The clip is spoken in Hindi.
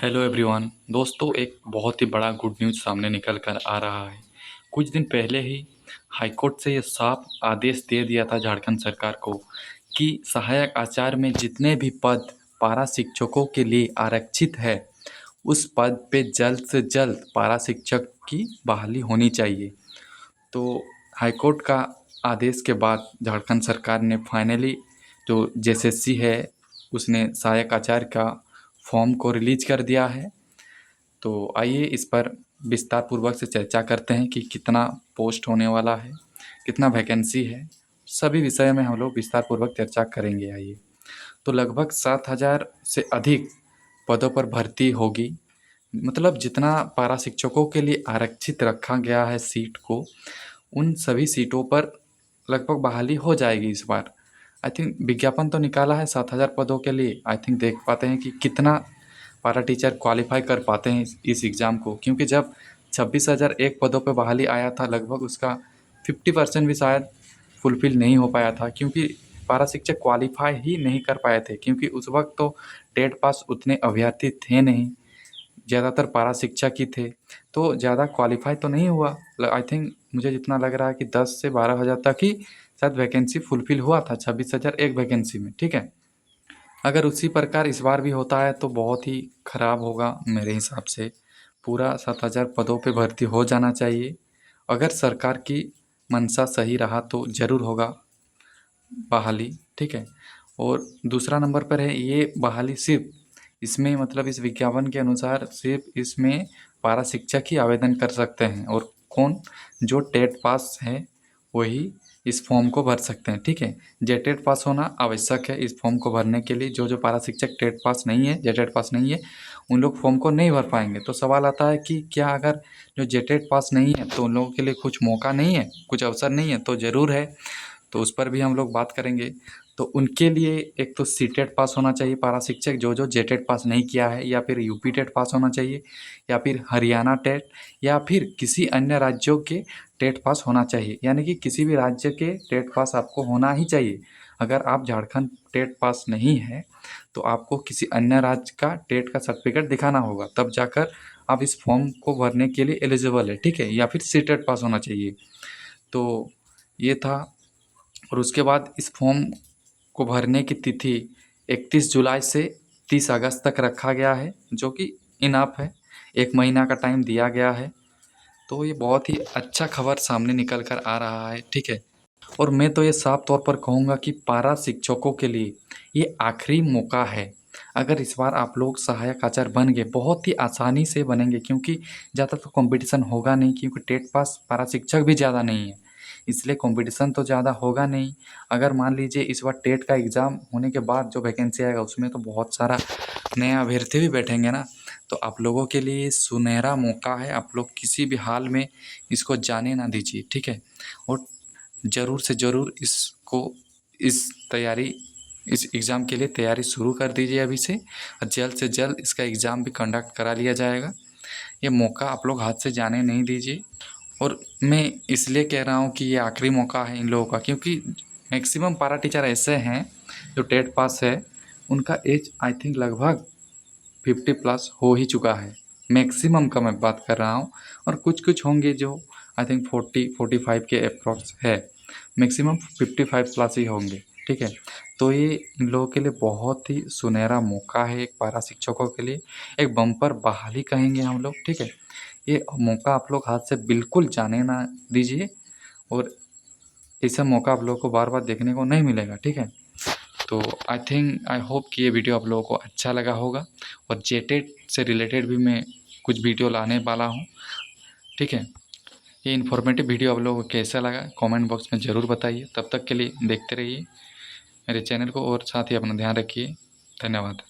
Hello everyone. दोस्तों, एक बहुत ही बड़ा गुड न्यूज़ सामने निकल कर आ रहा है। कुछ दिन पहले ही हाईकोर्ट से ये साफ आदेश दे दिया था झारखंड सरकार को कि सहायक आचार्य में जितने भी पद पारा शिक्षकों के लिए आरक्षित है, उस पद पे जल्द से जल्द पारा शिक्षक की बहाली होनी चाहिए। तो हाईकोर्ट का आदेश के बाद झारखंड सरकार ने फाइनली जो जेएसएससी है, उसने सहायक आचार्य का फॉर्म को रिलीज कर दिया है। तो आइए इस पर विस्तार पूर्वक से चर्चा करते हैं कि कितना पोस्ट होने वाला है, कितना वैकेंसी है। सभी विषय में हम लोग विस्तार पूर्वक चर्चा करेंगे। आइए, तो लगभग 7,000 से अधिक पदों पर भर्ती होगी। मतलब जितना पारा शिक्षकों के लिए आरक्षित रखा गया है सीट को, उन सभी सीटों पर लगभग बहाली हो जाएगी इस बार। आई थिंक विज्ञापन तो निकाला है 7,000 पदों के लिए। आई थिंक देख पाते हैं कि कितना पारा टीचर क्वालिफाई कर पाते हैं इस एग्ज़ाम को, क्योंकि जब 26,001 पदों पे बहाली आया था, लगभग उसका 50% भी शायद फुलफ़िल नहीं हो पाया था, क्योंकि पारा शिक्षक क्वालिफाई ही नहीं कर पाए थे, क्योंकि उस वक्त तो टेट पास उतने अभ्यर्थी थे नहीं, ज़्यादातर पारा शिक्षक ही थे, तो ज़्यादा क्वालिफाई तो नहीं हुआ। आई थिंक मुझे जितना लग रहा है कि 10 से 12,000 तक ही शायद वैकेंसी फुलफ़िल हुआ था 26,001 वैकेंसी में। ठीक है, अगर उसी प्रकार इस बार भी होता है तो बहुत ही ख़राब होगा मेरे हिसाब से। पूरा 7,000 पदों पे भर्ती हो जाना चाहिए। अगर सरकार की मंशा सही रहा तो ज़रूर होगा बहाली। ठीक है, और दूसरा नंबर पर है ये बहाली सिर्फ इसमें, मतलब इस विज्ञापन के अनुसार सिर्फ इसमें पारा शिक्षक ही आवेदन कर सकते हैं, और कौन, जो टेट पास है वही इस फॉर्म को भर सकते हैं। ठीक है, जेटेट पास होना आवश्यक है इस फॉर्म को भरने के लिए। जो पारा शिक्षक टेट पास नहीं है, जेटेट पास नहीं है, उन लोग फॉर्म को नहीं भर पाएंगे। तो सवाल आता है कि क्या अगर जो जेटेट पास नहीं है तो उन लोगों के लिए कुछ मौका नहीं है, कुछ अवसर नहीं है? तो ज़रूर है, तो उस पर भी हम लोग बात करेंगे। तो उनके लिए एक तो सीटेट पास होना चाहिए पारा शिक्षक, जो जेटेट पास नहीं किया है, या फिर यूपी टेट पास होना चाहिए, या फिर हरियाणा टेट, या फिर किसी अन्य राज्यों के टेट पास होना चाहिए। यानी कि किसी भी राज्य के टेट पास आपको होना ही चाहिए। अगर आप झारखंड टेट पास नहीं है तो आपको किसी अन्य राज्य का टेट का सर्टिफिकेट दिखाना होगा, तब जाकर आप इस फॉर्म को भरने के लिए एलिजिबल है। ठीक है, या फिर सीटेट पास होना चाहिए। तो ये था। और उसके बाद इस फॉर्म को भरने की तिथि 31 जुलाई से 30 अगस्त तक रखा गया है, जो कि इनफ है। 1 महीना का टाइम दिया गया है। तो ये बहुत ही अच्छा खबर सामने निकल कर आ रहा है। ठीक है, और मैं तो ये साफ तौर पर कहूँगा कि पारा शिक्षकों के लिए ये आखिरी मौका है। अगर इस बार आप लोग सहायक आचार्य बन गए, बहुत ही आसानी से बनेंगे, क्योंकि ज़्यादा तो कंपटीशन होगा नहीं, क्योंकि टेट पास पारा शिक्षक भी ज़्यादा नहीं है, इसलिए कंपटीशन तो ज़्यादा होगा नहीं। अगर मान लीजिए इस बार टेट का एग्ज़ाम होने के बाद जो वैकेंसी आएगा, उसमें तो बहुत सारा नया अभ्यर्थी भी बैठेंगे ना। तो आप लोगों के लिए सुनहरा मौका है, आप लोग किसी भी हाल में इसको जाने ना दीजिए। ठीक है, और ज़रूर से ज़रूर इसको, इस तैयारी, इस एग्ज़ाम के लिए तैयारी शुरू कर दीजिए अभी से, और जल्द से जल्द इसका एग्ज़ाम भी कंडक्ट करा लिया जाएगा। ये मौका आप लोग हाथ से जाने नहीं दीजिए। और मैं इसलिए कह रहा हूँ कि ये आखिरी मौका है इन लोगों का, क्योंकि मैक्सिमम पारा टीचर ऐसे हैं जो टेट पास है, उनका एज आई थिंक लगभग 50 प्लस हो ही चुका है। मैक्सिमम का मैं बात कर रहा हूँ, और कुछ कुछ होंगे जो आई थिंक 40-45 के अप्रॉक्स है। मैक्सिमम 55 प्लस ही होंगे। ठीक है, तो ये इन लोगों के लिए बहुत ही सुनहरा मौका है, एक पारा शिक्षकों के लिए एक बम्पर बहाली कहेंगे हम लोग। ठीक है, ये मौका आप लोग हाथ से बिल्कुल जाने ना दीजिए, और ऐसा मौका आप लोगों को बार बार देखने को नहीं मिलेगा। ठीक है, तो आई होप कि ये वीडियो आप लोगों को अच्छा लगा होगा, और जेटेट से रिलेटेड भी मैं कुछ वीडियो लाने वाला हूँ। ठीक है, ये इन्फॉर्मेटिव वीडियो आप लोगों को कैसा लगा कमेंट बॉक्स में ज़रूर बताइए। तब तक के लिए देखते रहिए मेरे चैनल को, और साथ ही अपना ध्यान रखिए। धन्यवाद।